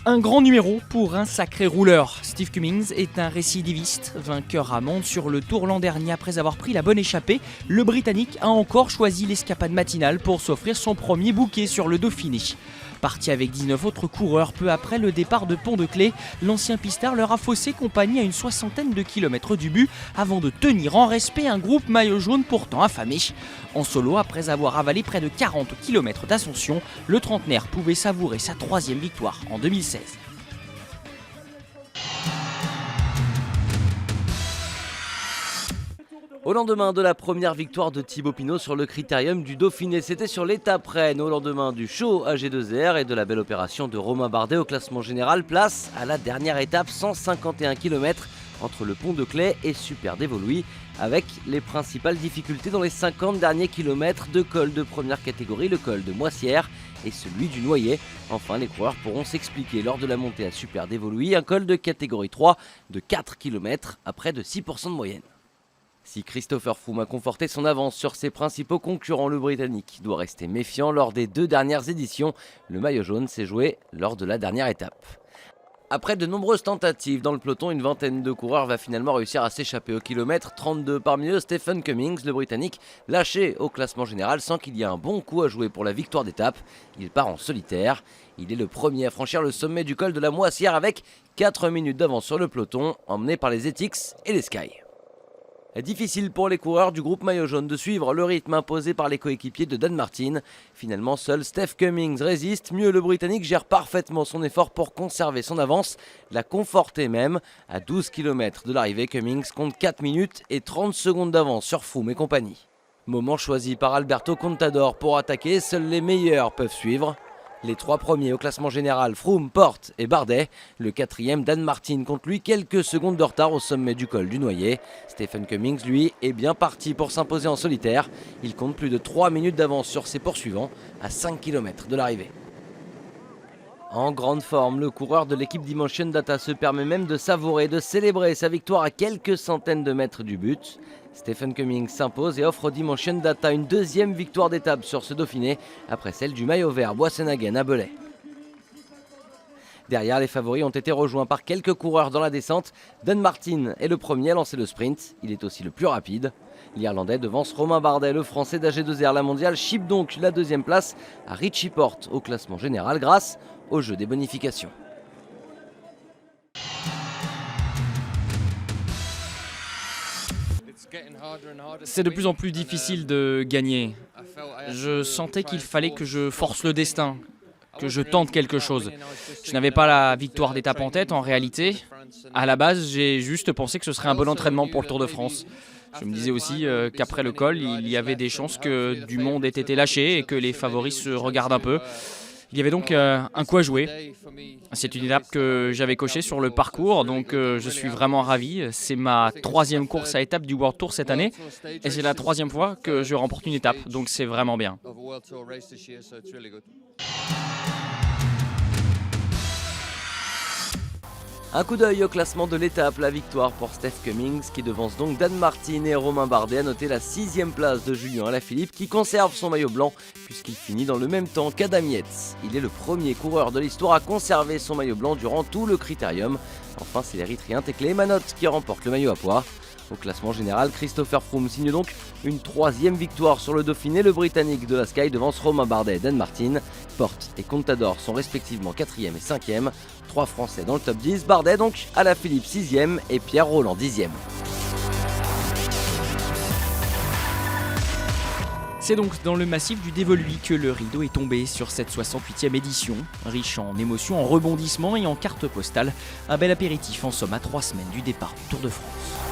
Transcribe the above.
Un grand numéro pour un sacré rouleur. Steve Cummings est un récidiviste, vainqueur à Mantes sur le Tour l'an dernier après avoir pris la bonne échappée. Le Britannique a encore choisi l'escapade matinale pour s'offrir son premier bouquet sur le Dauphiné. Parti avec 19 autres coureurs peu après le départ de Pont-de-Claix, l'ancien pistard leur a faussé compagnie à une 60aine de kilomètres du but avant de tenir en respect un groupe maillot jaune pourtant affamé. En solo, après avoir avalé près de 40 km d'ascension, le trentenaire pouvait savourer sa 3e victoire en 2016. Au lendemain de la première victoire de Thibaut Pinot sur le critérium du Dauphiné, c'était sur l'étape Rennes, au lendemain du show AG2R et de la belle opération de Romain Bardet au classement général, place à la dernière étape, 151 km entre le Pont-de-Claix et Superdévoluy, avec les principales difficultés dans les 50 derniers kilomètres de col de première catégorie, le col de Moissière et celui du Noyer. Enfin, les coureurs pourront s'expliquer lors de la montée à Superdévoluy, un col de catégorie 3 de 4 km à près de 6% de moyenne. Si Christopher Froome a conforté son avance sur ses principaux concurrents, le Britannique doit rester méfiant lors des 2 dernières éditions. Le maillot jaune s'est joué lors de la dernière étape. Après de nombreuses tentatives dans le peloton, une vingtaine de coureurs va finalement réussir à s'échapper au kilomètre 32. Parmi eux, Stephen Cummings, le Britannique, lâché au classement général sans qu'il y ait un bon coup à jouer pour la victoire d'étape. Il part en solitaire. Il est le premier à franchir le sommet du col de la Moissière avec 4 minutes d'avance sur le peloton, emmené par les Ethics et les Sky. Difficile pour les coureurs du groupe maillot jaune de suivre le rythme imposé par les coéquipiers de Dan Martin. Finalement, seul Steph Cummings résiste. Mieux, le Britannique gère parfaitement son effort pour conserver son avance, la conforter même. À 12 km de l'arrivée, Cummings compte 4 minutes et 30 secondes d'avance sur Froome et compagnie. Moment choisi par Alberto Contador pour attaquer, seuls les meilleurs peuvent suivre. Les 3 premiers au classement général, Froome, Porte et Bardet. Le 4e, Dan Martin, compte lui quelques secondes de retard au sommet du col du Noyer. Stephen Cummings, lui, est bien parti pour s'imposer en solitaire. Il compte plus de 3 minutes d'avance sur ses poursuivants, à 5 km de l'arrivée. En grande forme, le coureur de l'équipe Dimension Data se permet même de savourer, de célébrer sa victoire à quelques centaines de mètres du but. Stephen Cummings s'impose et offre aux Dimension Data une 2e victoire d'étape sur ce Dauphiné, après celle du maillot vert Boissenhagen à Belay. Derrière, les favoris ont été rejoints par quelques coureurs dans la descente. Dan Martin est le premier à lancer le sprint, il est aussi le plus rapide. L'Irlandais devance Romain Bardet, le Français d'AG2R. La mondiale chip donc la 2e place à Richie Porte au classement général grâce au jeu des bonifications. C'est de plus en plus difficile de gagner. Je sentais qu'il fallait que je force le destin, que je tente quelque chose. Je n'avais pas la victoire d'étape en tête en réalité. À la base, j'ai juste pensé que ce serait un bon entraînement pour le Tour de France. Je me disais aussi qu'après le col, il y avait des chances que du monde ait été lâché et que les favoris se regardent un peu. Il y avait donc un coup à jouer. C'est une étape que j'avais cochée sur le parcours, donc je suis vraiment ravi. C'est ma 3e course à étape du World Tour cette année et c'est la 3e fois que je remporte une étape, donc c'est vraiment bien. Un coup d'œil au classement de l'étape, la victoire pour Steph Cummings qui devance donc Dan Martin et Romain Bardet. À noter la 6e place de Julien Alaphilippe qui conserve son maillot blanc puisqu'il finit dans le même temps qu'Adam Yates. Il est le premier coureur de l'histoire à conserver son maillot blanc durant tout le critérium. Enfin, c'est l'Érythréen Tekle Manot qui remporte le maillot à pois. Au classement général, Christopher Froome signe donc une 3e victoire sur le Dauphiné. Le Britannique de la Sky devance Romain Bardet et Dan Martin. Porte et Contador sont respectivement 4e et 5e. 3 Français dans le top 10. Bardet donc, Alaphilippe 6e et Pierre Rolland 10e. C'est donc dans le massif du Dévoluy que le rideau est tombé sur cette 68e édition. Riche en émotions, en rebondissements et en cartes postales. Un bel apéritif en somme à 3 semaines du départ du Tour de France.